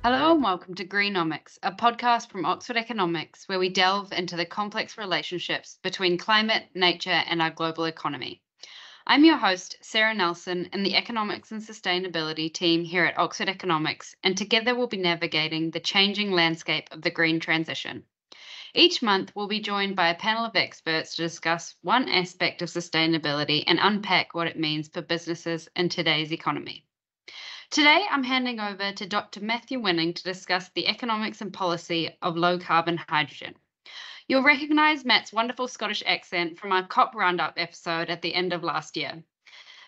Hello and welcome to Greenomics, a podcast from Oxford Economics where we delve into the complex relationships between climate, nature, and our global economy. I'm your host, Sarah Nelson, in the Economics and Sustainability team here at Oxford Economics, and together we'll be navigating the changing landscape of the green transition. Each month, we'll be joined by a panel of experts to discuss one aspect of sustainability and unpack what it means for businesses in today's economy. Today, I'm handing over to Dr. Matthew Winning to discuss the economics and policy of low-carbon hydrogen. You'll recognise Matt's wonderful Scottish accent from our COP Roundup episode at the end of last year.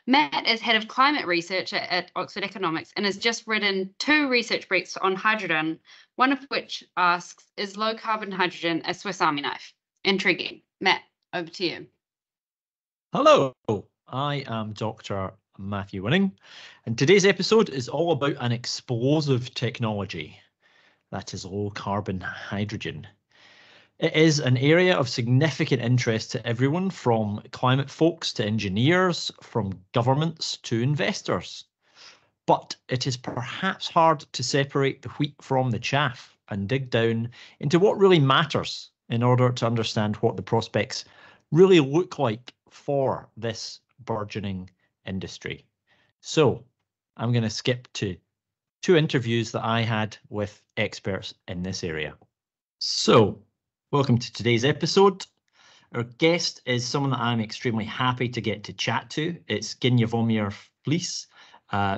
Matt is head of climate research at Oxford Economics and has just written 2 research briefs on hydrogen, one of which asks, is low-carbon hydrogen a Swiss Army knife? Intriguing. Matt, over to you. Hello, I am Dr. Matthew Winning, and today's episode is all about an explosive technology, that is low carbon hydrogen. It is an area of significant interest to everyone from climate folks to engineers, from governments to investors. But it is perhaps hard to separate the wheat from the chaff and dig down into what really matters in order to understand what the prospects really look like for this burgeoning industry. So I'm going to skip to 2 interviews that I had with experts in this area. So welcome to today's episode. Our guest is someone that I'm extremely happy to get to chat to. It's Gniewomir Flis,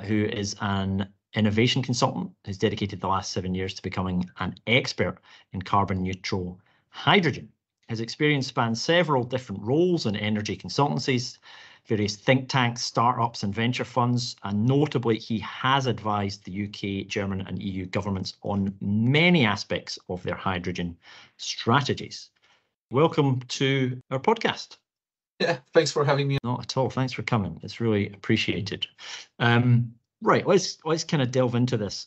who is an innovation consultant who's dedicated the last 7 years to becoming an expert in carbon neutral hydrogen. His experience spans several different roles in energy consultancies, various think tanks, startups and venture funds, and notably he has advised the UK, German and EU governments on many aspects of their hydrogen strategies. Welcome to our podcast. Yeah, thanks for having me. Not at all. Thanks for coming. It's really appreciated. Right, let's kind of delve into this.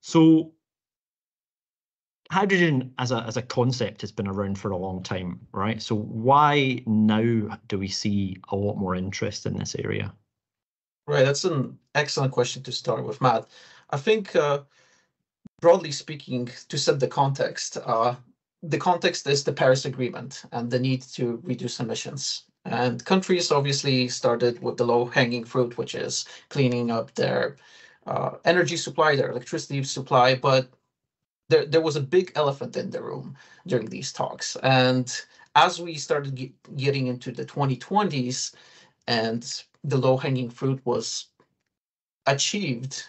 So hydrogen as a concept has been around for a long time, right? So why now do we see a lot more interest in this area? Right, that's an excellent question to start with, Matt. I think, broadly speaking, to set the context is the Paris Agreement and the need to reduce emissions. And countries obviously started with the low-hanging fruit, which is cleaning up their energy supply, their electricity supply, but there was a big elephant in the room during these talks. And as we started getting into the 2020s and the low-hanging fruit was achieved,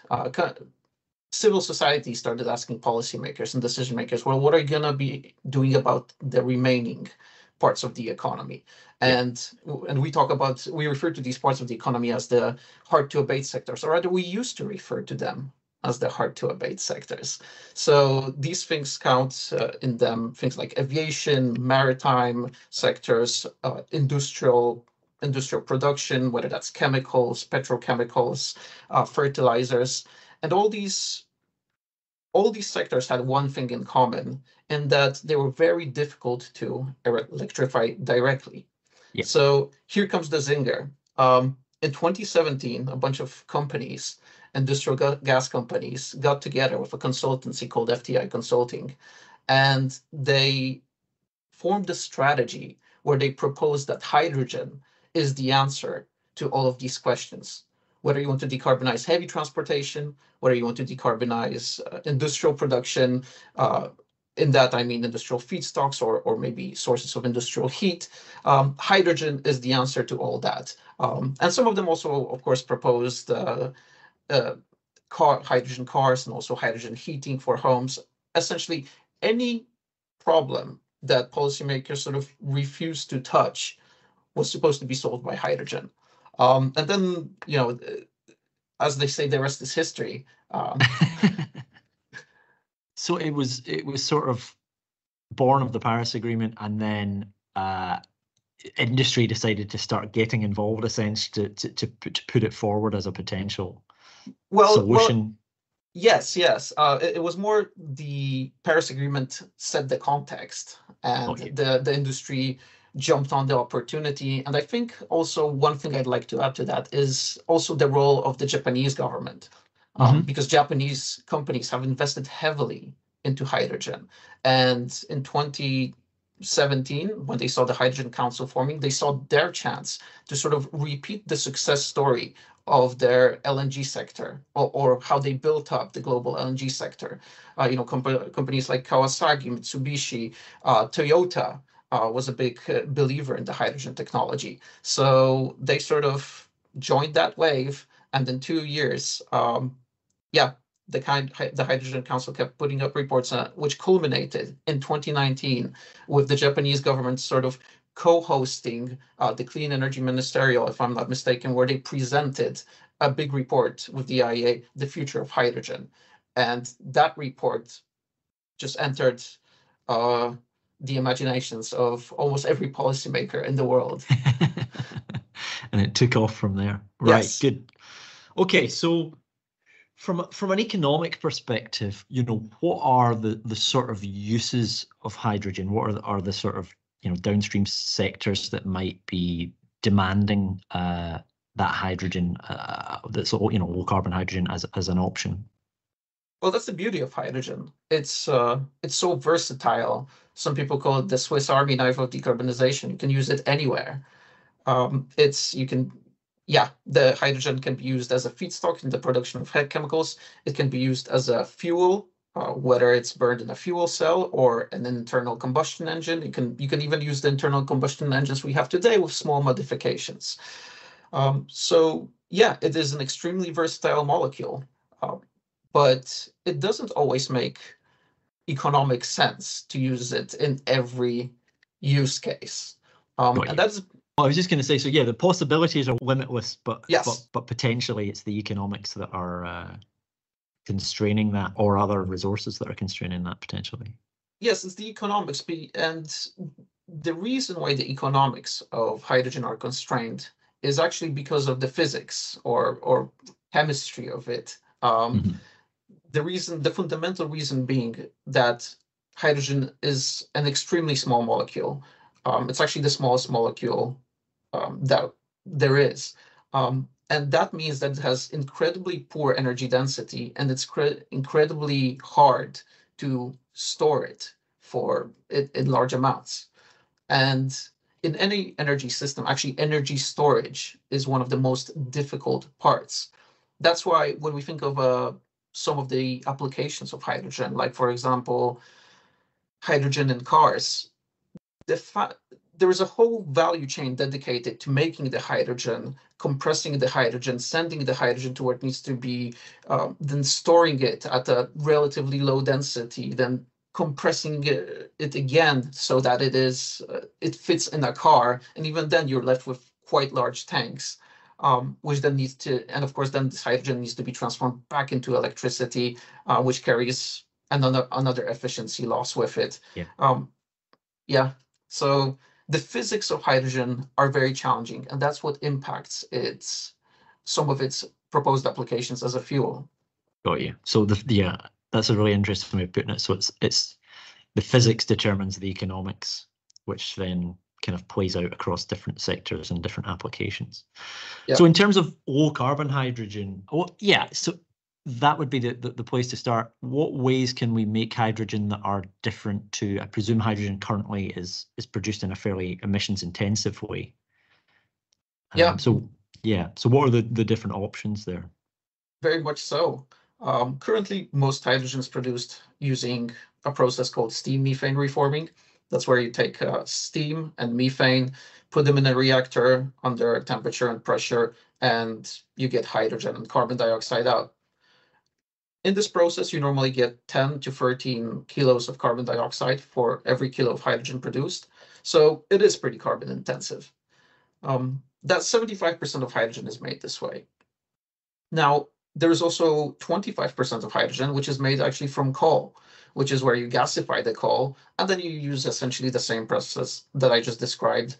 civil society started asking policymakers and decision makers, well, what are you going to be doing about the remaining parts of the economy? And we refer to these parts of the economy as the hard to abate sectors, or rather we used to refer to them as the hard to abate sectors. So these things count in them things like aviation, maritime sectors, industrial production, whether that's chemicals, petrochemicals, fertilizers, and all these sectors had one thing in common, in that they were very difficult to electrify directly. Yeah. So here comes the zinger. In 2017, a bunch of companies, industrial gas companies, got together with a consultancy called FTI Consulting, and they formed a strategy where they proposed that hydrogen is the answer to all of these questions. Whether you want to decarbonize heavy transportation, whether you want to decarbonize industrial production, in that I mean industrial feedstocks or maybe sources of industrial heat, hydrogen is the answer to all that. And some of them also, of course, proposed hydrogen cars and also hydrogen heating for homes. Essentially, any problem that policymakers sort of refused to touch was supposed to be solved by hydrogen. And then, as they say, the rest is history. So it was sort of born of the Paris Agreement, and then industry decided to start getting involved, essentially, to put it forward as a potential solution. Well, yes. It was more the Paris Agreement set the context, and Okay. the industry jumped on the opportunity. And I think also one thing I'd like to add to that is also the role of the Japanese government. because Japanese companies have invested heavily into hydrogen. And in 2017, when they saw the Hydrogen Council forming, they saw their chance to sort of repeat the success story of their LNG sector, or how they built up the global LNG sector. Companies like Kawasaki, Mitsubishi, Toyota was a big believer in the hydrogen technology. So they sort of joined that wave, and in 2 years, the Hydrogen Council kept putting up reports, which culminated in 2019 with the Japanese government sort of co-hosting the Clean Energy Ministerial, if I'm not mistaken, where they presented a big report with the IEA, The Future of Hydrogen. And that report just entered the imaginations of almost every policymaker in the world. And it took off from there. Right, yes. Good. Okay, so from an economic perspective, what are the sort of uses of hydrogen? What are the sort of downstream sectors that might be demanding that hydrogen, that's low carbon hydrogen as an option? Well, that's the beauty of hydrogen. It's so versatile. Some people call it the Swiss Army knife of decarbonization. You can use it anywhere. The hydrogen can be used as a feedstock in the production of chemicals. It can be used as a fuel, whether it's burned in a fuel cell or an internal combustion engine. You can even use the internal combustion engines we have today with small modifications. It is an extremely versatile molecule, but it doesn't always make economic sense to use it in every use case. And that's I was just going to say, so yeah, the possibilities are limitless, but yes. but potentially it's the economics that are constraining that, or other resources that are constraining that potentially. Yes, it's the economics, and the reason why the economics of hydrogen are constrained is actually because of the physics or chemistry of it. The fundamental reason being that hydrogen is an extremely small molecule. It's actually the smallest molecule that there is. And that means that it has incredibly poor energy density, and it's incredibly hard to store it in large amounts. And in any energy system, actually energy storage is one of the most difficult parts. That's why when we think of some of the applications of hydrogen, like for example, hydrogen in cars, there is a whole value chain dedicated to making the hydrogen, compressing the hydrogen, sending the hydrogen to where it needs to be, then storing it at a relatively low density, then compressing it again so that it fits in a car, and even then you're left with quite large tanks, which then needs to, and of course then this hydrogen needs to be transformed back into electricity, which carries another efficiency loss with it. So the physics of hydrogen are very challenging, and that's what impacts some of its proposed applications as a fuel. Got you. So that's a really interesting way of putting it. So it's the physics determines the economics, which then kind of plays out across different sectors and different applications. So in terms of low carbon hydrogen, so that would be the place to start. What ways can we make hydrogen that are different to, I presume hydrogen currently is produced in a fairly emissions intensive way. So what are the different options there? Very much so. Currently, most hydrogen is produced using a process called steam methane reforming. That's where you take steam and methane, put them in a reactor under temperature and pressure, and you get hydrogen and carbon dioxide out. In this process, you normally get 10 to 13 kilos of carbon dioxide for every kilo of hydrogen produced. So it is pretty carbon intensive. That 75% of hydrogen is made this way. Now, there is also 25% of hydrogen, which is made actually from coal, which is where you gasify the coal, and then you use essentially the same process that I just described.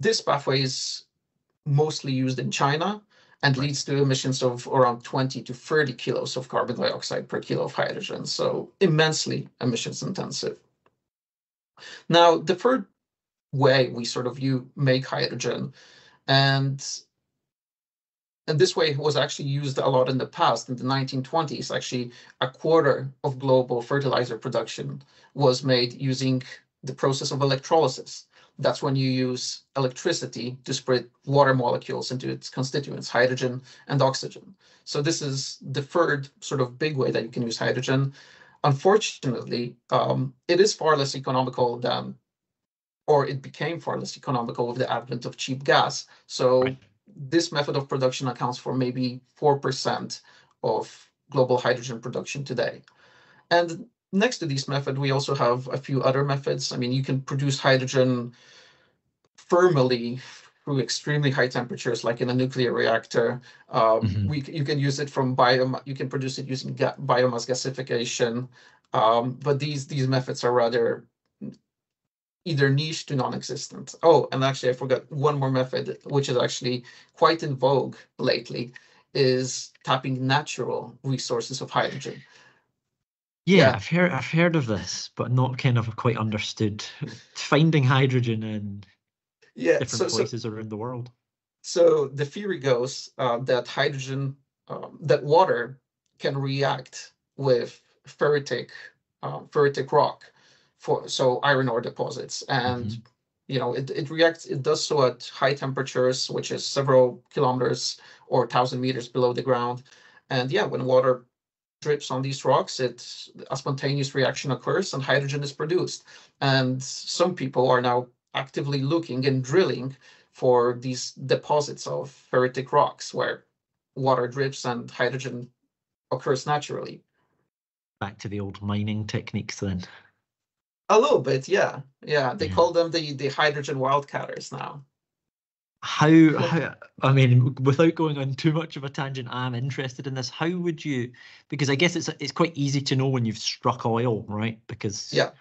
This pathway is mostly used in China and leads to emissions of around 20 to 30 kilos of carbon dioxide per kilo of hydrogen, so immensely emissions intensive. Now, the third way we sort of make hydrogen, and and this way was actually used a lot in the past. In the 1920s, actually, a quarter of global fertilizer production was made using the process of electrolysis. That's when you use electricity to split water molecules into its constituents, hydrogen and oxygen. So this is the third sort of big way that you can use hydrogen. Unfortunately, it is far less economical than, or it became far less economical with the advent of cheap gas. So Right. this method of production accounts for maybe 4% of global hydrogen production today. And next to this method, we also have a few other methods. I mean, you can produce hydrogen thermally through extremely high temperatures, like in a nuclear reactor. You can use it from you can produce it using biomass gasification. But these methods are rather either niche to non-existent. Oh, and actually I forgot one more method, which is actually quite in vogue lately, is tapping natural resources of hydrogen. Yeah, Yeah. I've heard of this, but not kind of quite understood. Finding hydrogen in Yeah, different places around the world. so the theory goes that that water can react with ferritic rock, so iron ore deposits, and it reacts. It does so at high temperatures, which is several kilometers or 1,000 meters below the ground. And yeah, when water drips on these rocks, a spontaneous reaction occurs and hydrogen is produced. And some people are now actively looking and drilling for these deposits of ferritic rocks where water drips and hydrogen occurs naturally. Back to the old mining techniques then. A little bit, yeah. Yeah, they Yeah. call them the hydrogen wildcatters now. How I mean, without going on too much of a tangent, I'm interested in this. How would you, because I guess it's quite easy to know when you've struck oil, right? Because Yeah.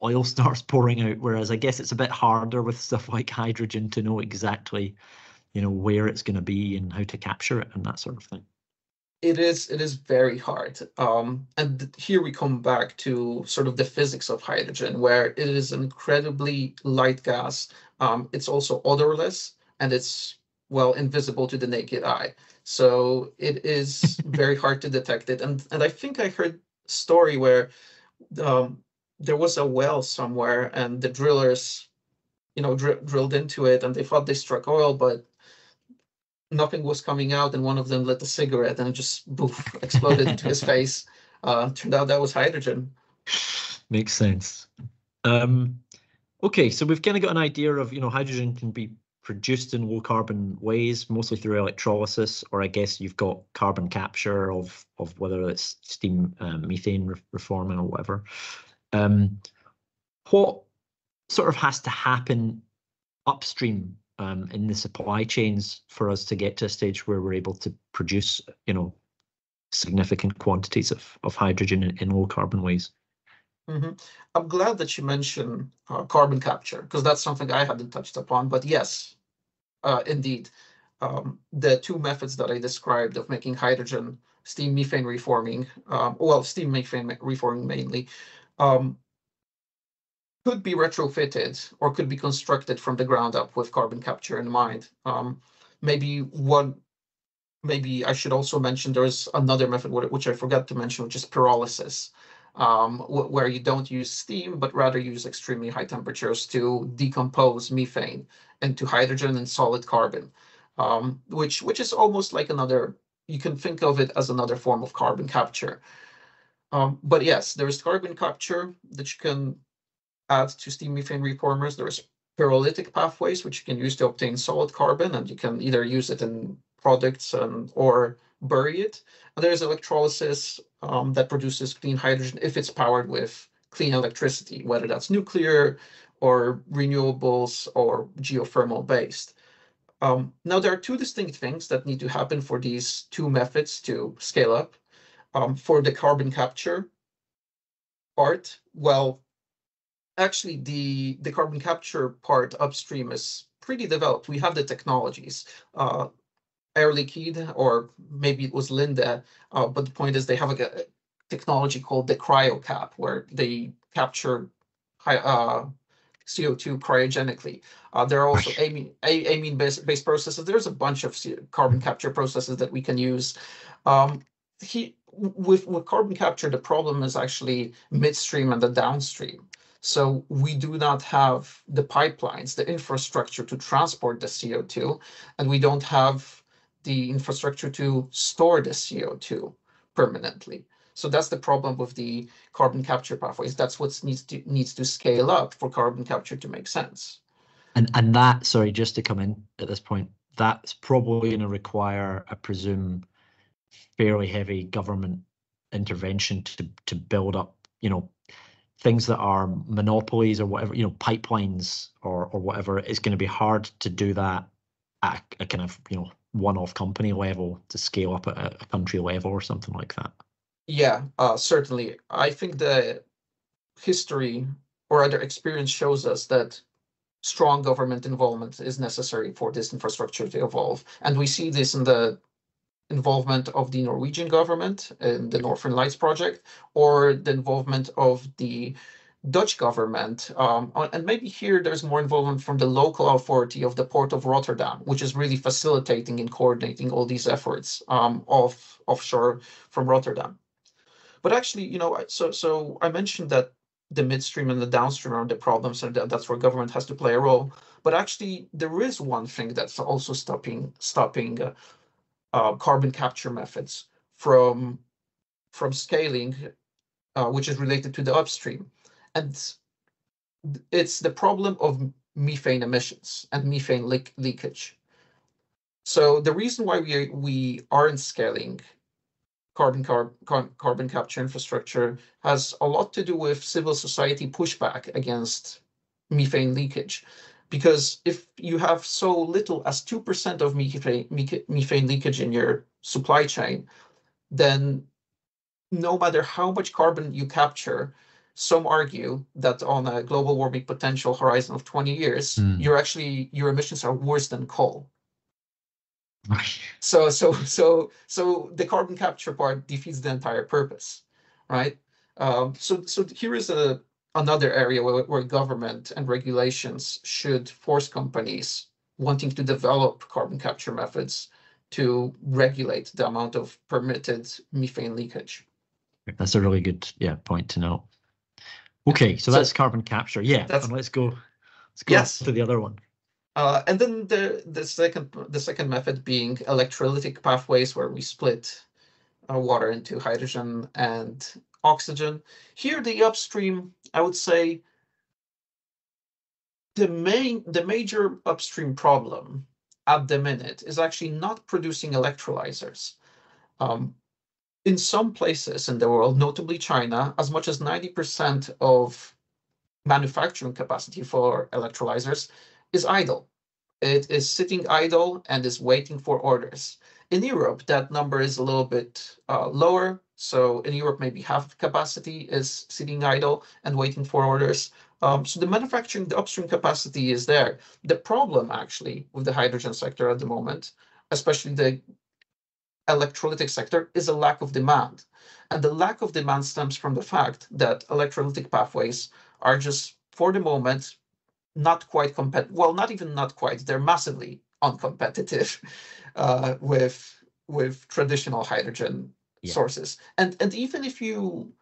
oil starts pouring out, whereas I guess it's a bit harder with stuff like hydrogen to know exactly, where it's going to be and how to capture it and that sort of thing. It is very hard. And here we come back to sort of the physics of hydrogen, where it is an incredibly light gas. It's also odorless, and it's, well, invisible to the naked eye. So it is very hard to detect it. And I think I heard a story where there was a well somewhere, and the drillers, drilled into it, and they thought they struck oil, but nothing was coming out, and one of them lit a cigarette and it just boof exploded into his face. Turned out that was hydrogen. Makes sense. Okay, so we've kind of got an idea of, hydrogen can be produced in low carbon ways, mostly through electrolysis, or I guess you've got carbon capture of whether it's steam, methane reforming or whatever. What sort of has to happen upstream in the supply chains for us to get to a stage where we're able to produce, significant quantities of hydrogen in low carbon ways? Mm-hmm. I'm glad that you mentioned carbon capture, because that's something I hadn't touched upon. But yes, indeed, the two methods that I described of making hydrogen, steam methane reforming, steam methane reforming mainly, could be retrofitted or could be constructed from the ground up with carbon capture in mind. Maybe I should also mention there is another method which I forgot to mention, which is pyrolysis, where you don't use steam, but rather use extremely high temperatures to decompose methane into hydrogen and solid carbon, which is almost like you can think of it as another form of carbon capture. But yes, there is carbon capture that you can add to steam methane reformers. There's pyrolytic pathways, which you can use to obtain solid carbon, and you can either use it in products or bury it. And there's electrolysis that produces clean hydrogen if it's powered with clean electricity, whether that's nuclear or renewables or geothermal based. Now, there are two distinct things that need to happen for these two methods to scale up. For the carbon capture part, well, actually the carbon capture part upstream is pretty developed. We have the technologies. Air Liquide, or maybe it was Linde, but the point is they have a technology called the cryocap, where they capture CO2 cryogenically. There are also amine-based processes. There's a bunch of carbon capture processes that we can use. With carbon capture, the problem is actually midstream and the downstream. So we do not have the pipelines, the infrastructure to transport the CO2, and we don't have the infrastructure to store the CO2 permanently. So that's the problem with the carbon capture pathways. That's what needs to scale up for carbon capture to make sense. And that, sorry, just to come in at this point, that's probably going to require, I presume, fairly heavy government intervention to build up, things that are monopolies or whatever, pipelines or whatever. It's going to be hard to do that at a kind of, one-off company level to scale up at a country level or something like that. Yeah, certainly. I think the history or other experience shows us that strong government involvement is necessary for this infrastructure to evolve. And we see this in the involvement of the Norwegian government in the Northern Lights project, or the involvement of the Dutch government. And maybe here there's more involvement from the local authority of the Port of Rotterdam, which is really facilitating and coordinating all these efforts offshore from Rotterdam. But actually, so I mentioned that the midstream and the downstream are the problems, and that's where government has to play a role. But actually, there is one thing that's also stopping carbon capture methods from scaling, which is related to the upstream, and it's the problem of methane emissions and methane leakage. So the reason why we aren't scaling carbon capture infrastructure has a lot to do with civil society pushback against methane leakage. Because if you have so little as 2% of methane leakage in your supply chain, then no matter how much carbon you capture, some argue that on a global warming potential horizon of 20 years, your emissions are worse than coal. So the carbon capture part defeats the entire purpose, right? So here is another area where government and regulations should force companies wanting to develop carbon capture methods to regulate the amount of permitted methane leakage. That's a really good point to know. Okay, so that's carbon capture. Yeah, and let's go to the other one. And then the second method being electrolytic pathways, where we split water into hydrogen and oxygen. Here, the upstream, I would say, the major upstream problem at the minute is actually not producing electrolyzers. In some places in the world, notably China, as much as 90% of manufacturing capacity for electrolyzers is idle. It is sitting idle and is waiting for orders. In Europe, that number is a little bit lower. So in Europe, maybe half the capacity is sitting idle and waiting for orders. So the upstream capacity is there. The problem actually with the hydrogen sector at the moment, especially the electrolytic sector, is a lack of demand. And the lack of demand stems from the fact that electrolytic pathways are just, for the moment, not quite competitive. Well, not even not quite. They're massively uncompetitive with traditional hydrogen sources. And even if you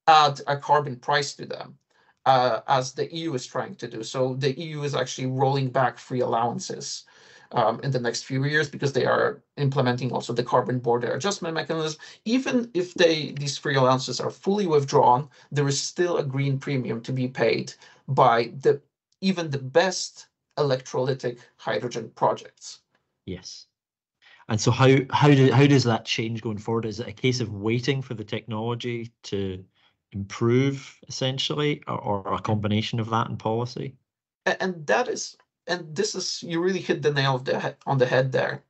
add a carbon price to them, as the EU is trying to do, so the EU is actually rolling back free allowances in the next few years, because they are implementing also the carbon border adjustment mechanism. Even if these free allowances are fully withdrawn, there is still a green premium to be paid by even the best electrolytic hydrogen projects. Yes. And so how does that change going forward? Is it a case of waiting for the technology to improve, essentially, or a combination of that and policy? And this is, you really hit the nail on the head there.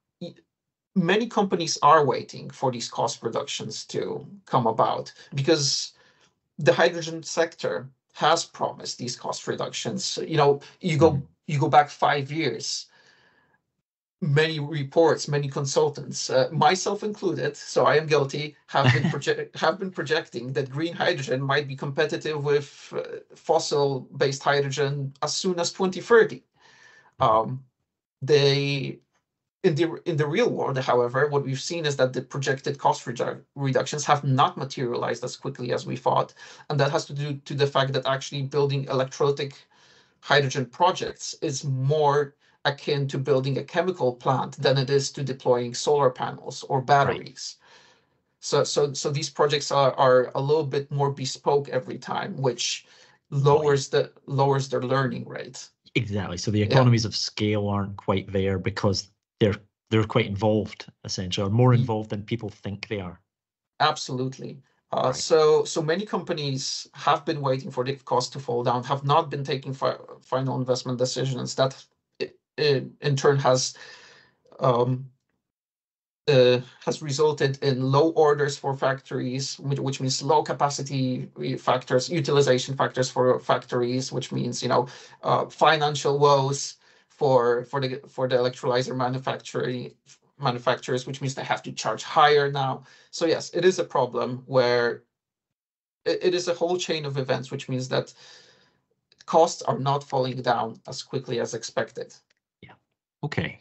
Many companies are waiting for these cost reductions to come about, because the hydrogen sector has promised these cost reductions. You go back 5 years, many reports, many consultants, myself included, so I am guilty, have been projecting that green hydrogen might be competitive with fossil-based hydrogen as soon as 2030. They in the real world, however, what we've seen is that the projected cost reductions have not materialized as quickly as we thought, and that has to do to the fact that actually building electrolytic hydrogen projects is more akin to building a chemical plant than it is to deploying solar panels or batteries. Right. So these projects are a little bit more bespoke every time, which lowers their learning rate. Exactly. So the economies of scale aren't quite there because they're quite involved, essentially, or more involved than people think they are. Absolutely. So many companies have been waiting for the cost to fall down, have not been taking final investment decisions. That in turn has resulted in low orders for factories, which means low capacity factors, utilization factors for factories, which means financial woes for the electrolyzer manufacturers, which means they have to charge higher now. So yes, it is a problem where it is a whole chain of events, which means that costs are not falling down as quickly as expected. Yeah. Okay.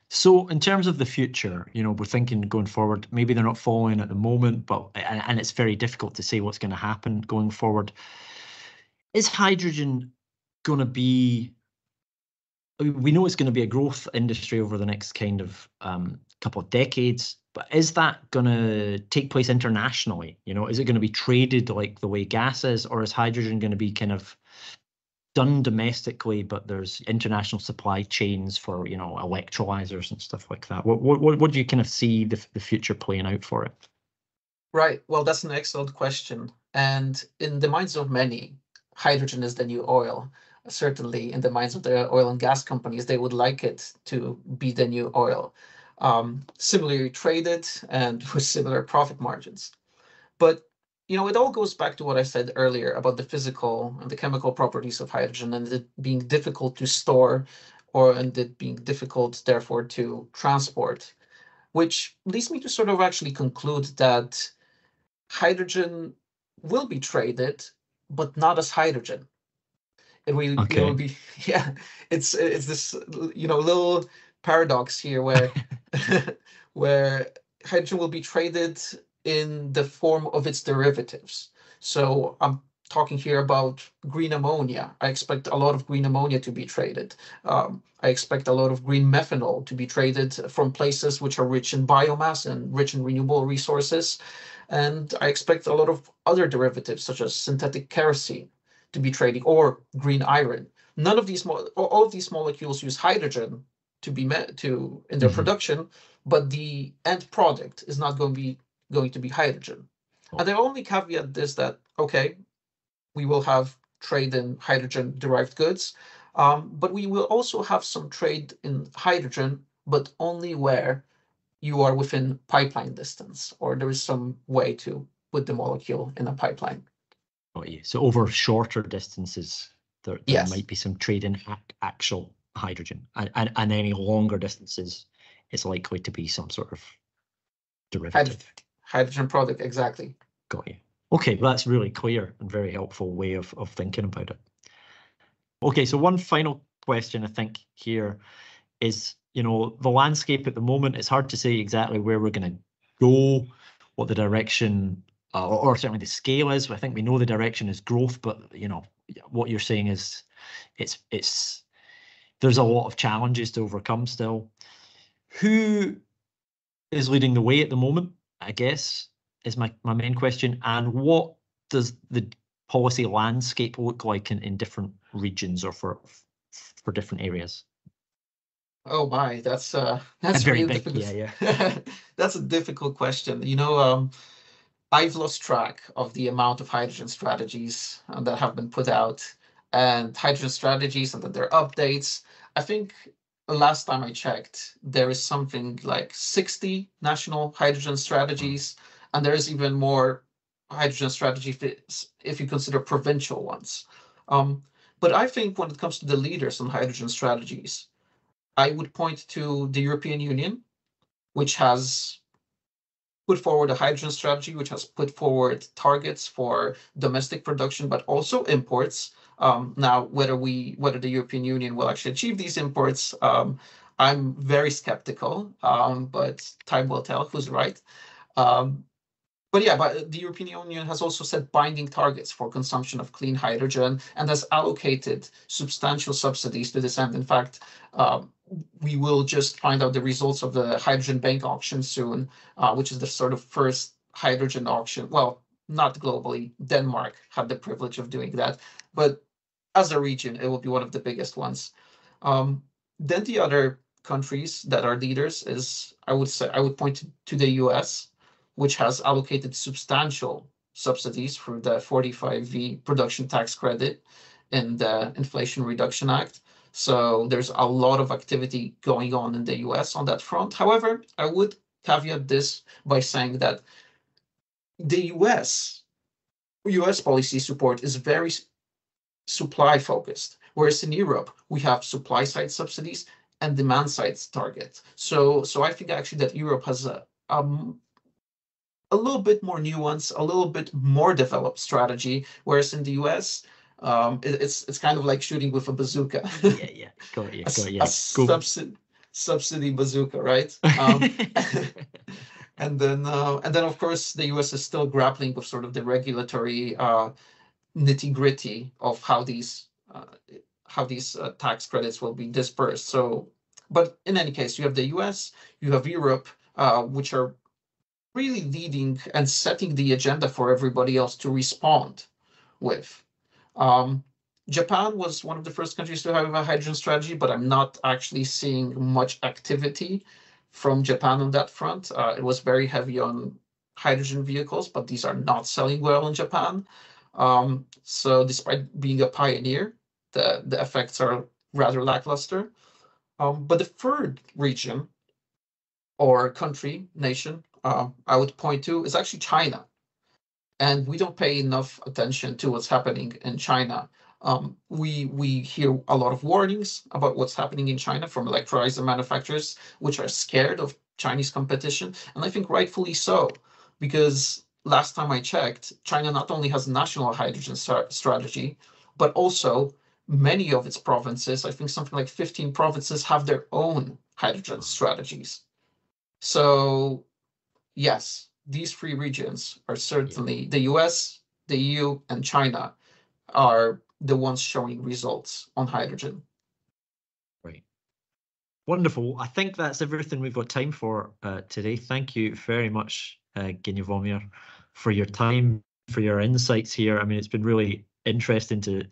So in terms of the future, we're thinking going forward, maybe they're not falling at the moment, but and it's very difficult to say what's going to happen going forward. Is hydrogen going to be, we know it's going to be a growth industry over the next kind of couple of decades, but is that going to take place internationally? Is it going to be traded like the way gas is, or is hydrogen going to be kind of done domestically, but there's international supply chains for electrolyzers and stuff like that? What do you kind of see the future playing out for it? Right. Well, that's an excellent question. And in the minds of many, hydrogen is the new oil. Certainly in the minds of the oil and gas companies, they would like it to be the new oil, similarly traded and with similar profit margins. But it all goes back to what I said earlier about the physical and the chemical properties of hydrogen and it being difficult to store and it being difficult, therefore, to transport, which leads me to sort of actually conclude that hydrogen will be traded, but not as hydrogen. It will be, yeah, it's this, little paradox here where, where hydrogen will be traded in the form of its derivatives. So I'm talking here about green ammonia. I expect a lot of green ammonia to be traded. I expect a lot of green methanol to be traded from places which are rich in biomass and rich in renewable resources. And I expect a lot of other derivatives, such as synthetic kerosene, to be traded, or green iron. None of these, all of these molecules use hydrogen to be in their production, but the end product is not going to be hydrogen. And the only caveat is that, okay, we will have trade in hydrogen-derived goods, but we will also have some trade in hydrogen, but only where you are within pipeline distance, or there is some way to put the molecule in a pipeline. So over shorter distances, there Yes. might be some trade in actual hydrogen, and any longer distances, it's likely to be some sort of derivative. Hydrogen product, exactly. Got you. Okay, well, that's really clear and very helpful way of thinking about it. Okay, so one final question I think here is, the landscape at the moment, it's hard to say exactly where we're going to go, what the direction or certainly the scale is. I think we know the direction is growth, but what you're saying is there's a lot of challenges to overcome still. Who is leading the way at the moment, I guess, is my main question. And what does the policy landscape look like in different regions or for different areas? Oh my, that's very really big. difficult. Yeah. That's a difficult question. I've lost track of the amount of hydrogen strategies that have been put out, and hydrogen strategies and their updates. I think the last time I checked, there is something like 60 national hydrogen strategies, and there is even more hydrogen strategies if you consider provincial ones. But I think when it comes to the leaders on hydrogen strategies, I would point to the European Union, which has put forward a hydrogen strategy, which has put forward targets for domestic production, but also imports. Now, whether the European Union will actually achieve these imports, I'm very skeptical, but time will tell who's right. But yeah, but the European Union has also set binding targets for consumption of clean hydrogen and has allocated substantial subsidies to this end. In fact, we will just find out the results of the hydrogen bank auction soon, which is the sort of first hydrogen auction. Well, not globally. Denmark had the privilege of doing that, but as a region, it will be one of the biggest ones. Then the other countries that are leaders is, I would point to the US, which has allocated substantial subsidies through the 45V production tax credit in the Inflation Reduction Act. So there's a lot of activity going on in the US on that front. However, I would caveat this by saying that the US policy support is very supply focused, whereas in Europe, we have supply side subsidies and demand side targets. So I think actually that Europe has a little bit more nuanced, a little bit more developed strategy, whereas in the US, it's kind of like shooting with a bazooka. Yeah. Got you. Subsidy bazooka, right? And then of course the US is still grappling with sort of the regulatory nitty gritty of how these tax credits will be dispersed. So, but in any case, you have the US, you have Europe, which are really leading and setting the agenda for everybody else to respond with. Japan was one of the first countries to have a hydrogen strategy, but I'm not actually seeing much activity from Japan on that front. It was very heavy on hydrogen vehicles, but these are not selling well in Japan. So despite being a pioneer, the effects are rather lackluster. But the third region or country, nation, I would point to is actually China. And we don't pay enough attention to what's happening in China. We hear a lot of warnings about what's happening in China from electrolyzer manufacturers, which are scared of Chinese competition. And I think rightfully so, because last time I checked, China not only has a national hydrogen strategy, but also many of its provinces, I think something like 15 provinces, have their own hydrogen strategies. So yes, these three regions are certainly the US, the EU, and China are the ones showing results on hydrogen. Right. Wonderful. I think that's everything we've got time for today. Thank you very much, Gniewomir, for your time, for your insights here. I mean, it's been really interesting to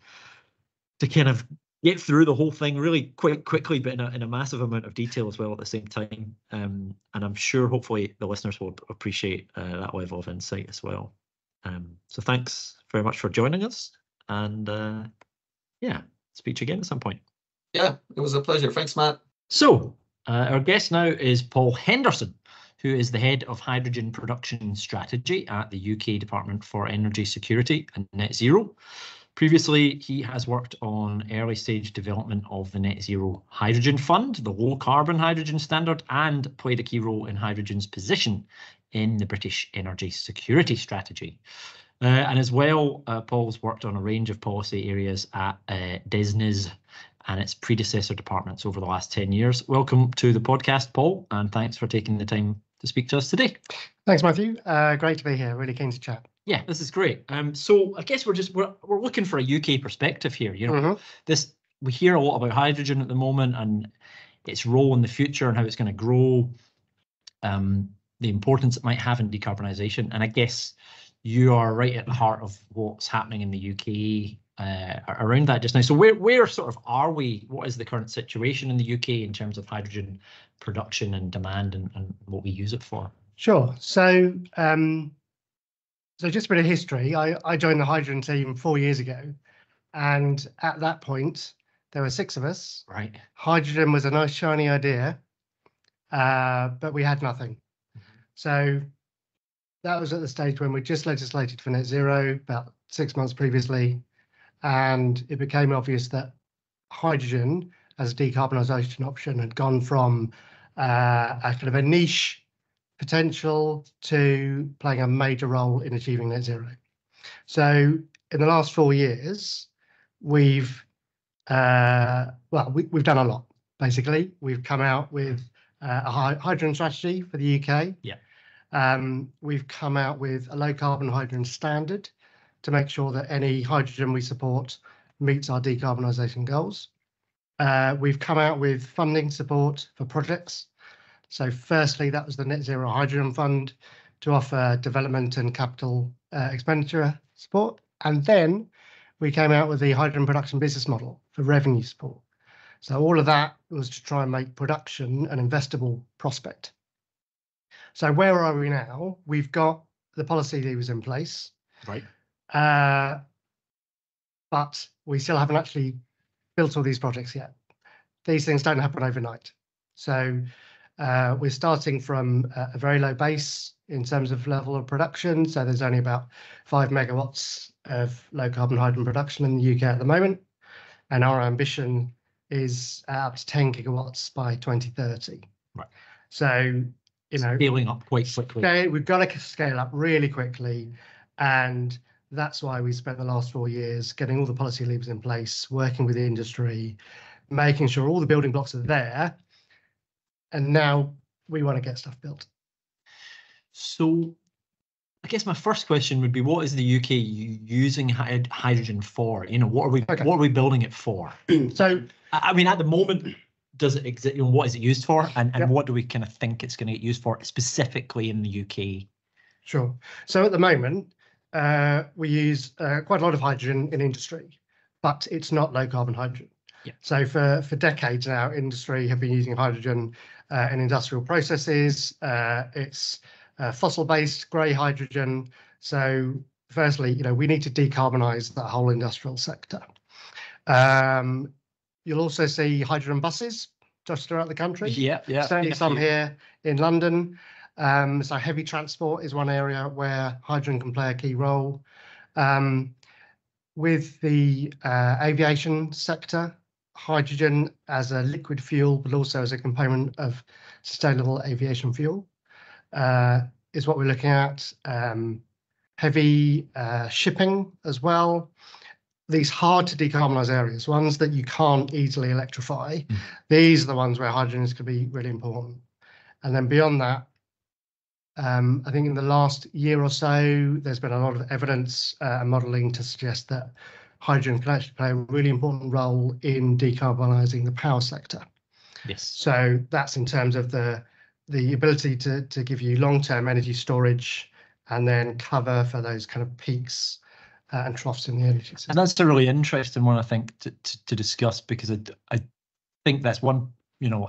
kind of get through the whole thing really quite quickly, but in a massive amount of detail as well at the same time. And I'm sure hopefully the listeners will appreciate that level of insight as well. So thanks very much for joining us. And yeah, speak to you again at some point. Yeah, it was a pleasure. Thanks, Matt. So our guest now is Paul Henderson, who is the head of hydrogen production strategy at the UK Department for Energy Security and Net Zero. Previously, he has worked on early stage development of the Net Zero Hydrogen Fund, the low carbon hydrogen standard, and played a key role in hydrogen's position in the British energy security strategy. And as well, Paul's worked on a range of policy areas at DESNZ and its predecessor departments over the last 10 years. Welcome to the podcast, Paul, and thanks for taking the time to speak to us today. Thanks, Matthew. Great to be here. Really keen to chat. Yeah, this is great. So I guess we're looking for a UK perspective here. You know, we hear a lot about hydrogen at the moment and its role in the future and how it's going to grow, the importance it might have in decarbonisation. And I guess you are right at the heart of what's happening in the UK around that just now. So where sort of are we? What is the current situation in the UK in terms of hydrogen production and demand and what we use it for? Sure. So just a bit of history. I joined the hydrogen team 4 years ago, and at that point there were 6 of us. Right. Hydrogen was a nice shiny idea, but we had nothing. So that was at the stage when we just legislated for net zero about 6 months previously, and it became obvious that hydrogen as a decarbonisation option had gone from a kind of a niche potential to playing a major role in achieving net zero. So in the last 4 years, we've done a lot. Basically, we've come out with a hydrogen strategy for the UK. We've come out with a low carbon hydrogen standard to make sure that any hydrogen we support meets our decarbonisation goals. We've come out with funding support for projects. So firstly, that was the Net Zero Hydrogen Fund to offer development and capital expenditure support. And then we came out with the hydrogen production business model for revenue support. So all of that was to try and make production an investable prospect. So where are we now? We've got the policy levers in place. Right. But we still haven't actually built all these projects yet. These things don't happen overnight. So we're starting from a very low base in terms of level of production. So there's only about 5 megawatts of low carbon hydrogen production in the UK at the moment. And our ambition is up to 10 gigawatts by 2030. Right. So, scaling up quite quickly. We've got to scale up really quickly. And that's why we spent the last 4 years getting all the policy levers in place, working with the industry, making sure all the building blocks are there. And now we want to get stuff built. So I guess my first question would be, what is the UK using hydrogen for? What are we building it for? So I mean, at the moment, does it exist? What is it used for? And what do we kind of think it's going to get used for specifically in the UK? Sure. So at the moment, we use quite a lot of hydrogen in industry, but it's not low carbon hydrogen. Yeah. So for decades now, industry have been using hydrogen in industrial processes. It's fossil-based grey hydrogen. So firstly, we need to decarbonise that whole industrial sector. You'll also see hydrogen buses just throughout the country. Yeah. Certainly some here in London. So heavy transport is one area where hydrogen can play a key role. With the aviation sector, hydrogen as a liquid fuel, but also as a component of sustainable aviation fuel is what we're looking at. Heavy shipping as well. These hard to decarbonise areas, ones that you can't easily electrify, these are the ones where hydrogen is going to be really important. And then beyond that, I think in the last year or so, there's been a lot of evidence and modelling to suggest that hydrogen can actually play a really important role in decarbonising the power sector. Yes. So that's in terms of the ability to give you long-term energy storage and then cover for those kind of peaks and troughs in the energy system. And that's a really interesting one, I think, to discuss, because I think that's one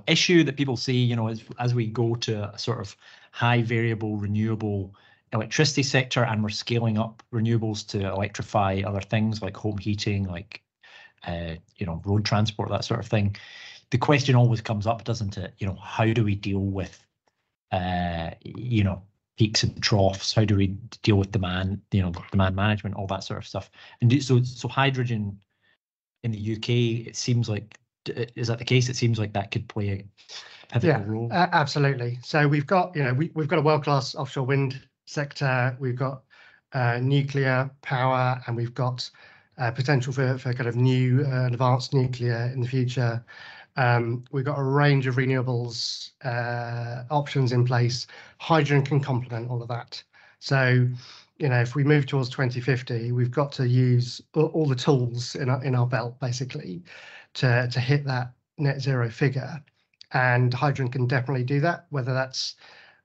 issue that people see, as we go to a sort of high variable renewable electricity sector, and we're scaling up renewables to electrify other things like home heating, like road transport, that sort of thing. The question always comes up, doesn't it? How do we deal with peaks and troughs? How do we deal with demand, demand management, all that sort of stuff? And so hydrogen in the UK, it seems like, is that the case? It seems like that could play a pivotal role. Absolutely. So we've got, we've got a world-class offshore wind sector. We've got nuclear power, and we've got potential for kind of new advanced nuclear in the future. We've got a range of renewables options in place. Hydrogen can complement all of that. So, if we move towards 2050, we've got to use all the tools in our belt, basically, to hit that net zero figure. And hydrogen can definitely do that, whether that's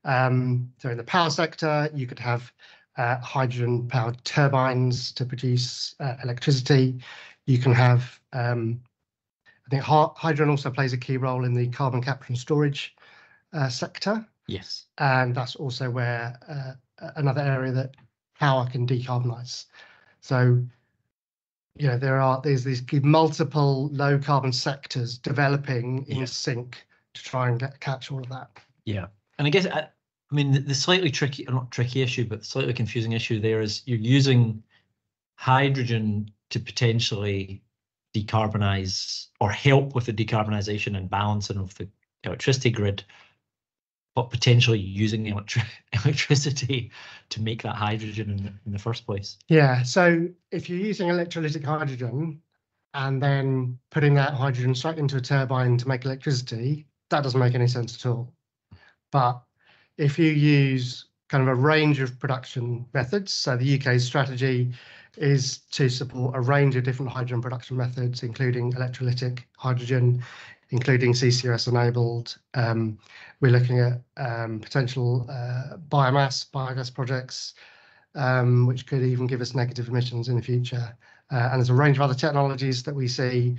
so in the power sector, you could have hydrogen powered turbines to produce electricity. You can have I think hydrogen also plays a key role in the carbon capture and storage sector. Yes. And that's also where another area that power can decarbonise. So, there's these multiple low carbon sectors developing in sync to try and catch all of that. Yeah. And I guess, the slightly tricky, not tricky issue, but slightly confusing issue there is you're using hydrogen to potentially decarbonize or help with the decarbonisation and balancing of the electricity grid, but potentially using electricity to make that hydrogen in the first place. Yeah, so if you're using electrolytic hydrogen and then putting that hydrogen straight into a turbine to make electricity, that doesn't make any sense at all. But if you use kind of a range of production methods, so the UK's strategy is to support a range of different hydrogen production methods, including electrolytic hydrogen, including CCUS enabled. We're looking at potential biogas projects, which could even give us negative emissions in the future. And there's a range of other technologies that we see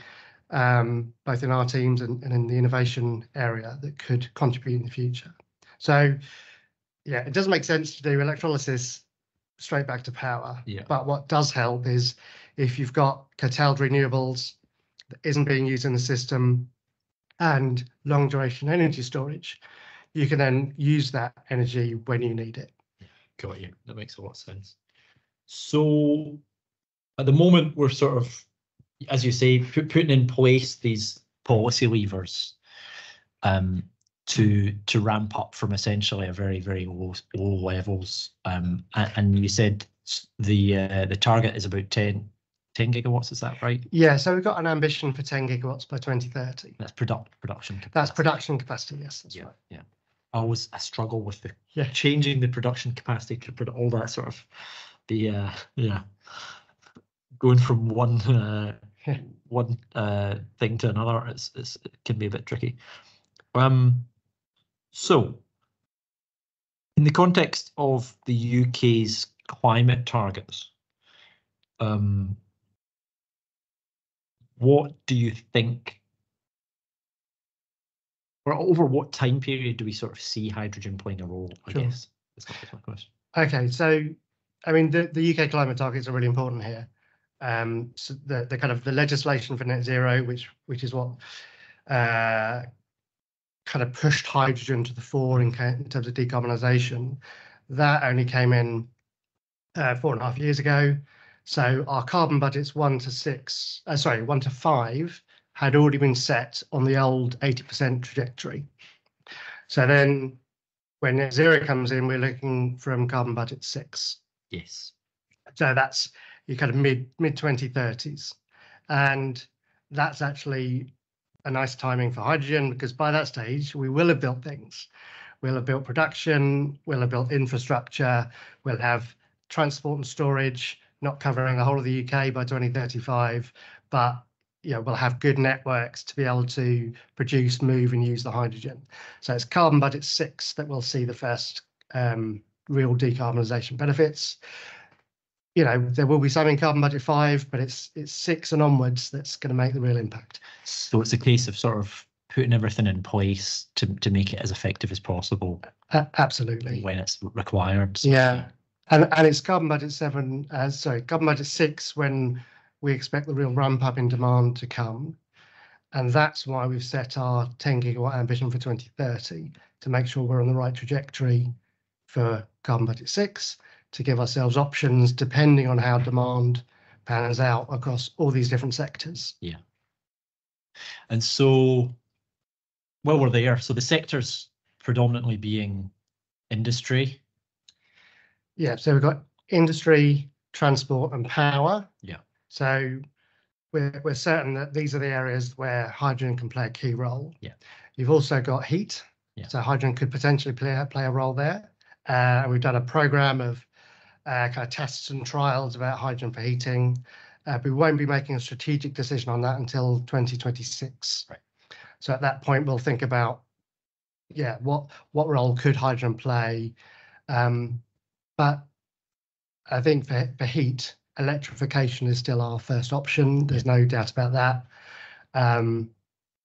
both in our teams and in the innovation area that could contribute in the future. So yeah, it doesn't make sense to do electrolysis straight back to power. Yeah. But what does help is if you've got curtailed renewables that isn't being used in the system and long duration energy storage, you can then use that energy when you need it. Got you. That makes a lot of sense. So at the moment, we're sort of, as you say, putting in place these policy levers to ramp up from essentially a very, very low levels. And you said the target is about 10 gigawatts, is that right? Yeah, so we've got an ambition for 10 gigawatts by 2030. That's production capacity. That's production capacity, yes, that's right. Yeah. I struggle with the Yeah. changing the production capacity to put all that sort of going from one thing to another. It can be a bit tricky. So in the context of the UK's climate targets, what do you think, or over what time period do we sort of see hydrogen playing a role? I guess that's my question. Okay, so I mean the UK climate targets are really important here. So the kind of the legislation for net zero, which is what kind of pushed hydrogen to the fore in terms of decarbonisation, that only came in 4.5 years ago. So our carbon budgets 1 to 5 had already been set on the old 80% trajectory. So then when net zero comes in, we're looking from carbon budget 6. Yes. So that's your kind of mid 2030s. And that's actually a nice timing for hydrogen, because by that stage, we will have built things. We'll have built production, we'll have built infrastructure, we'll have transport and storage, not covering the whole of the UK by 2035, but we'll have good networks to be able to produce, move and use the hydrogen. So it's carbon budget 6 that will see the first real decarbonisation benefits. There will be some in carbon budget 5, but it's 6 and onwards that's going to make the real impact. So it's a case of sort of putting everything in place to make it as effective as possible. Absolutely. When it's required. Yeah. And it's carbon budget 6 when we expect the real ramp up in demand to come. And that's why we've set our 10 gigawatt ambition for 2030, to make sure we're on the right trajectory for carbon budget 6, to give ourselves options depending on how demand pans out across all these different sectors. Yeah. And so, well, we're there. So the sectors predominantly being industry. Yeah, so we've got industry, transport and power. Yeah. So we're certain that these are the areas where hydrogen can play a key role. Yeah. You've also got heat. Yeah. So hydrogen could potentially play a role there. We've done a program of kind of tests and trials about hydrogen for heating. But we won't be making a strategic decision on that until 2026. Right. So at that point, we'll think about, what role could hydrogen play? But I think for heat, electrification is still our first option. There's no doubt about that.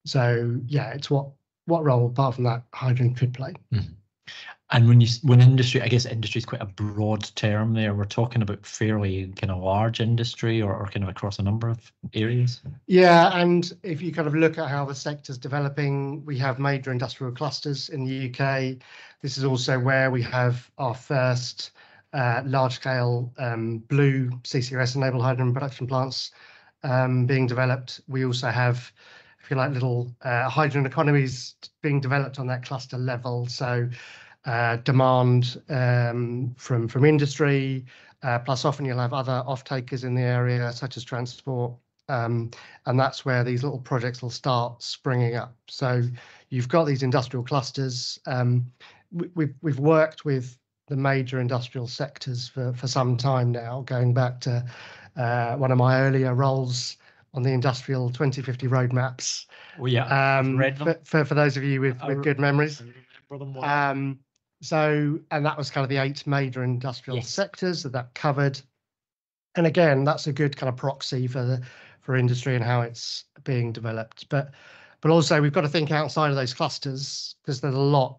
So yeah, it's what role apart from that hydrogen could play. Mm-hmm. And when industry, I guess industry is quite a broad term there. We're talking about fairly kind of large industry or kind of across a number of areas. Yeah, and if you kind of look at how the sector's developing, we have major industrial clusters in the UK. This is also where we have our first large-scale blue CCUS-enabled hydrogen production plants being developed. We also have, if you like, little hydrogen economies being developed on that cluster level. So demand from industry, plus often you'll have other off-takers in the area, such as transport. And that's where these little projects will start springing up. So you've got these industrial clusters. We've worked with the major industrial sectors for some time now, going back to one of my earlier roles on the industrial 2050 roadmaps. Oh yeah, read them. For those of you with good memories. I remember them well. And that was kind of the 8 major industrial sectors that covered. And again, that's a good kind of proxy for industry and how it's being developed. But also we've got to think outside of those clusters, because there's a lot,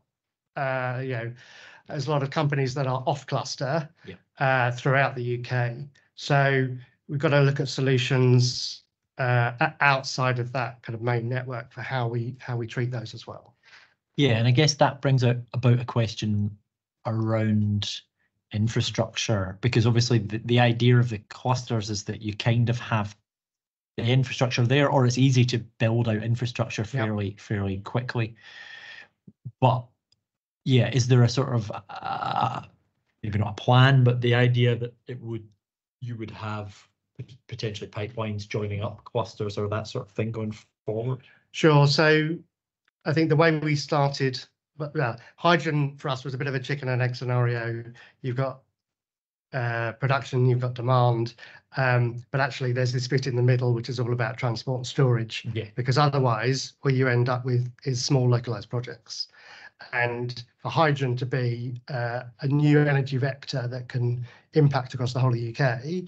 there's a lot of companies that are off cluster throughout the UK. So we've got to look at solutions outside of that kind of main network for how we treat those as well. Yeah, and I guess that brings about a question around infrastructure, because obviously the idea of the clusters is that you kind of have the infrastructure there, or it's easy to build out infrastructure fairly quickly. But yeah, is there a sort of maybe not a plan, but the idea that you would have potentially pipelines joining up clusters or that sort of thing going forward? Sure. So I think the way we started, hydrogen for us was a bit of a chicken and egg scenario. You've got production, you've got demand, but actually there's this bit in the middle which is all about transport and storage. Yeah. Because otherwise what you end up with is small localized projects. And for hydrogen to be a new energy vector that can impact across the whole of the UK,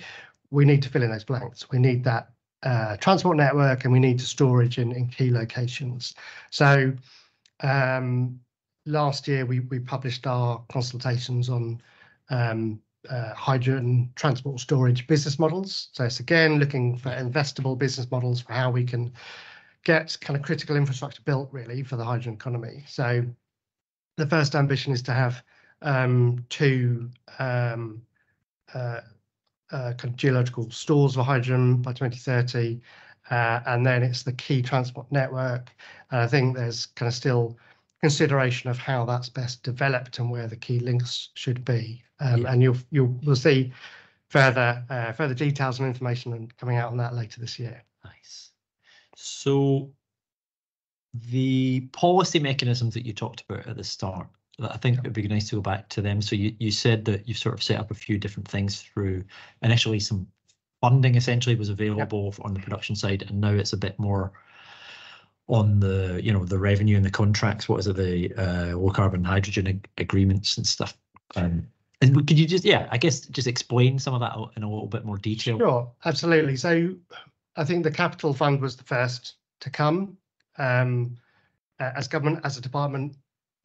we need to fill in those blanks. We need that transport network, and we need to storage in key locations. So last year we published our consultations on hydrogen transport storage business models. So it's again looking for investable business models for how we can get kind of critical infrastructure built really for the hydrogen economy. So the first ambition is to have 2 kind of geological stores for hydrogen by 2030, and then it's the key transport network. And I think there's kind of still consideration of how that's best developed and where the key links should be. And we'll see further details and information coming out on that later this year. Nice. So the policy mechanisms that you talked about at the start, I think it would be nice to go back to them. So you said that you've sort of set up a few different things through initially some funding essentially was available on the production side, and now it's a bit more on the the revenue and the contracts. What is it, the low carbon hydrogen agreements and stuff. And could you just I guess just explain some of that in a little bit more detail? Sure, absolutely. So I think the capital fund was the first to come. As government, as a department,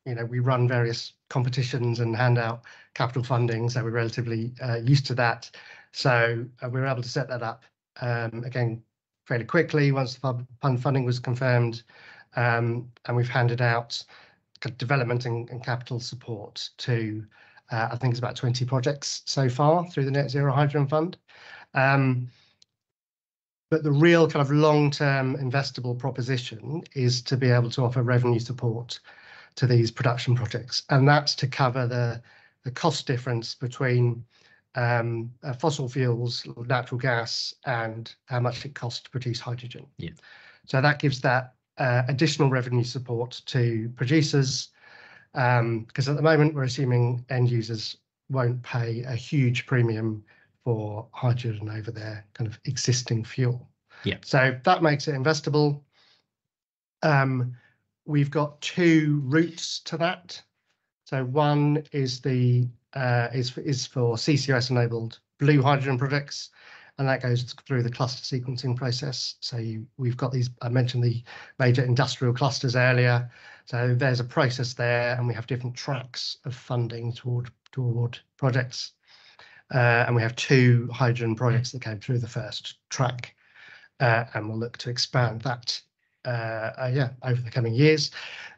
we run various competitions and hand out capital funding, so we're relatively used to that. So we were able to set that up again fairly quickly once the funding was confirmed, and we've handed out development and capital support to I think it's about 20 projects so far through the Net Zero Hydrogen Fund. But the real kind of long-term investable proposition is to be able to offer revenue support to these production projects, and that's to cover the cost difference between fossil fuels, natural gas, and how much it costs to produce hydrogen. Yeah. So that gives that additional revenue support to producers, because at the moment we're assuming end users won't pay a huge premium for hydrogen over their kind of existing fuel. Yeah. So that makes it investable. We've got 2 routes to that. So one is the is for CCUS enabled blue hydrogen projects, and that goes through the cluster sequencing process. So we've got these, I mentioned the major industrial clusters earlier. So there's a process there, and we have different tracks of funding toward projects. And we have 2 hydrogen projects that came through the first track, and we'll look to expand that over the coming years.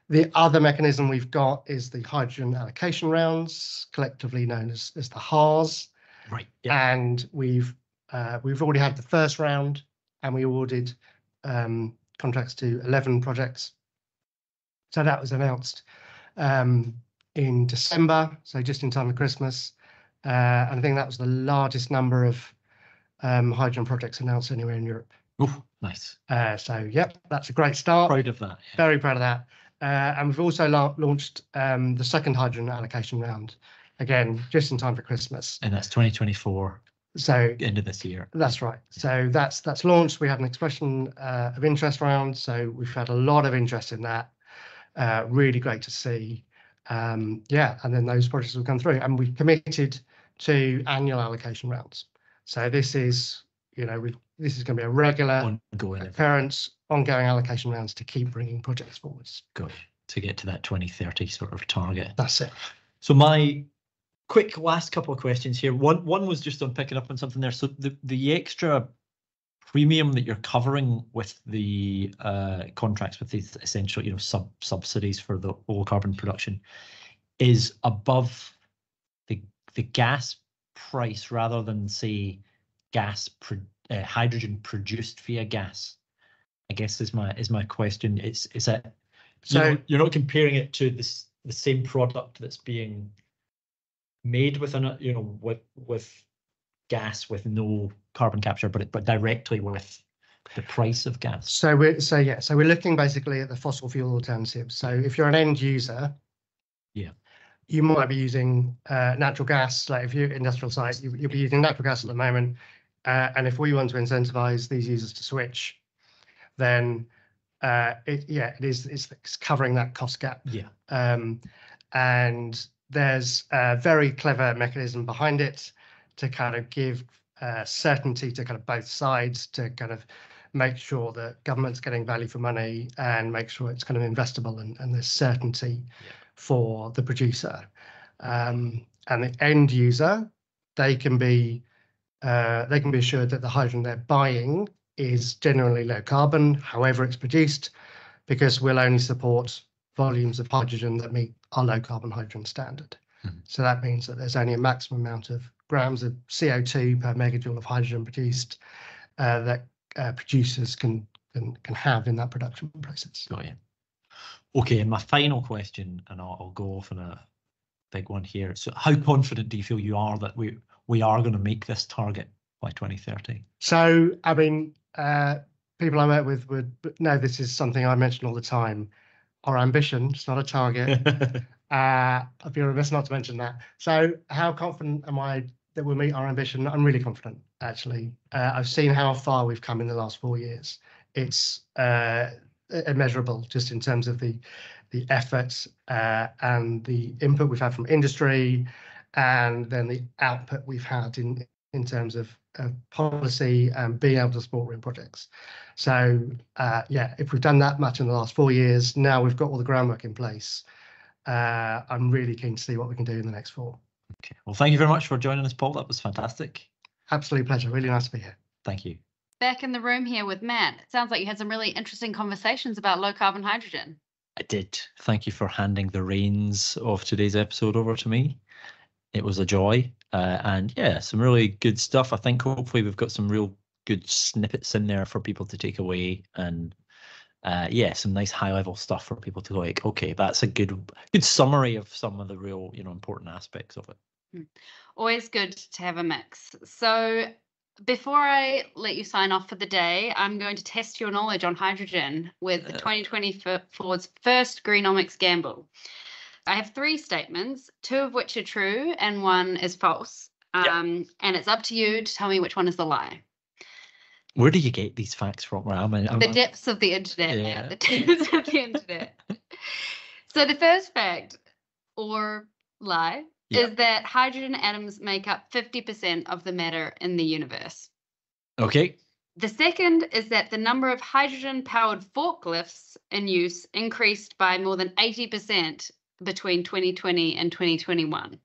The other mechanism we've got is the hydrogen allocation rounds, collectively known as the HARs. Right. Yeah. And we've already had the first round and we awarded contracts to 11 projects. So that was announced in December, so just in time for Christmas. And I think that was the largest number of hydrogen projects announced anywhere in Europe. Oh, nice. So, yep, that's a great start. Proud of that. Yeah. Very proud of that. And we've also launched the second hydrogen allocation round, again, just in time for Christmas. And that's 2024. So end of this year. That's right. So that's launched. We have an expression of interest round. So we've had a lot of interest in that. Really great to see. Yeah, and then those projects will come through. And we've committed to annual allocation rounds. So this is, this is going to be a regular ongoing occurrence, ongoing allocation rounds to keep bringing projects forwards. Good. To get to that 2030 sort of target. That's it. So my quick last couple of questions here. One was just on picking up on something there. So the extra premium that you're covering with the contracts with these essential, subsidies for the low carbon production is above the gas price rather than say hydrogen produced via gas. I guess is my question. Is that so you're not comparing it to the same product that's being made with with gas with no carbon capture, but directly with the price of gas. So we're looking basically at the fossil fuel alternatives. So if you're an end user, you might be using natural gas. Like if you're industrial site, you'll be using natural gas at the moment. And if we want to incentivize these users to switch, then it's covering that cost gap. And there's a very clever mechanism behind it to kind of give certainty to kind of both sides, to kind of make sure that government's getting value for money and make sure it's kind of investable and there's certainty for the producer. And the end user, they can be assured that the hydrogen they're buying is generally low carbon, however it's produced, because we'll only support volumes of hydrogen that meet our low carbon hydrogen standard. So that means that there's only a maximum amount of grams of CO2 per megajoule of hydrogen produced that producers can have in that production process. Got you. Okay, and my final question, and I'll go off on a big one here. So how confident do you feel you are that we are going to make this target by 2030? So, I mean, people I work with would know this is something I mention all the time. Our ambition, it's not a target. I'd be remiss not to mention that. So how confident am I that we'll meet our ambition? I'm really confident, actually. I've seen how far we've come in the last 4 years. It's immeasurable just in terms of the effort and the input we've had from industry, and then the output we've had in terms of policy and being able to support wind projects. So if we've done that much in the last 4 years, now we've got all the groundwork in place. I'm really keen to see what we can do in the next 4. Okay. Well, thank you very much for joining us, Paul. That was fantastic. Absolute pleasure. Really nice to be here. Thank you. Back in the room here with Matt. It sounds like you had some really interesting conversations about low carbon hydrogen. I did. Thank you for handing the reins of today's episode over to me. It was a joy. And some really good stuff. I think hopefully we've got some real good snippets in there for people to take away, and some nice high level stuff for people to like, okay, that's a good summary of some of the real, important aspects of it. Always good to have a mix. So before I let you sign off for the day, I'm going to test your knowledge on hydrogen with 2024's first Greenomics gamble. I have 3 statements, 2 of which are true and 1 is false. And it's up to you to tell me which one is the lie. Where do you get these facts from? The depths of the internet. Yeah. The depths of the internet. So the first fact, or lie, is that hydrogen atoms make up 50% of the matter in the universe. Okay. The second is that the number of hydrogen-powered forklifts in use increased by more than 80% between 2020 and 2021.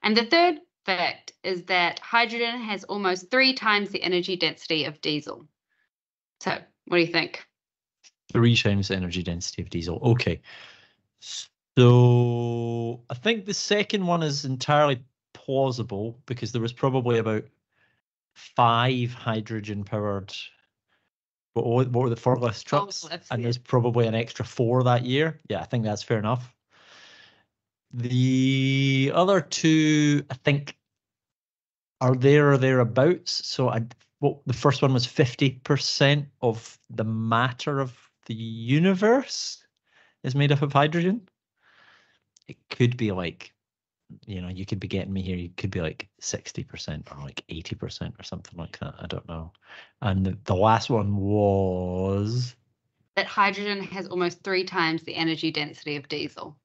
And the third fact is that hydrogen has almost 3 times the energy density of diesel. So, what do you think? 3 times the energy density of diesel. Okay. So, I think the second one is entirely plausible because there was probably about 5 hydrogen-powered. What were the forklift trucks? Forklifts, And yeah. there's probably an extra 4 that year. Yeah, I think that's fair enough. The other 2, I think, are there or thereabouts. So the first one was 50% of the matter of the universe is made up of hydrogen. It could be like, you could be getting me here. You could be like 60% or like 80% or something like that. I don't know. And the last one was that hydrogen has almost 3 times the energy density of diesel.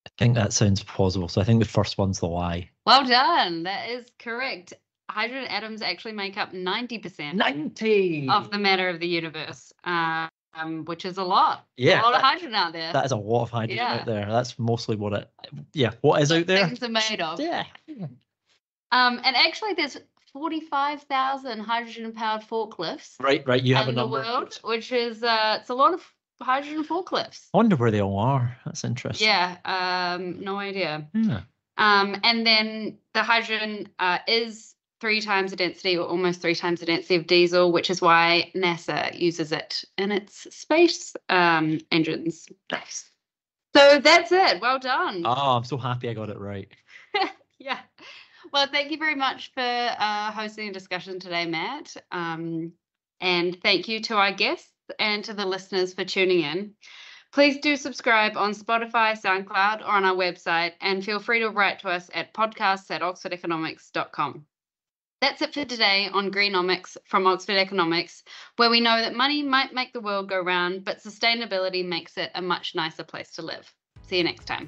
I think that sounds plausible. So I think the first one's the lie. Well done. That is correct. Hydrogen atoms actually make up 90% 90 of the matter of the universe, which is a lot. Yeah, A lot of hydrogen out there. That is a lot of hydrogen Yeah. out there. That's mostly what is out there. Things are made of. Yeah. And actually, there's 45,000 hydrogen-powered forklifts Right. You have a in the number. world, which is it's a lot of hydrogen forklifts. I wonder where they all are. That's interesting. Yeah. No idea. Yeah. And then the hydrogen is 3 times the density, or almost 3 times the density of diesel, which is why NASA uses it in its space engines. Nice. So that's it. Well done. Oh, I'm so happy I got it right. Yeah. Well, thank you very much for hosting a discussion today, Matt. And thank you to our guests and to the listeners for tuning in. Please do subscribe on Spotify, SoundCloud, or on our website, and feel free to write to us at podcasts@oxfordeconomics.com. That's it for today on Greenomics from Oxford Economics, where we know that money might make the world go round, but sustainability makes it a much nicer place to live. See you next time.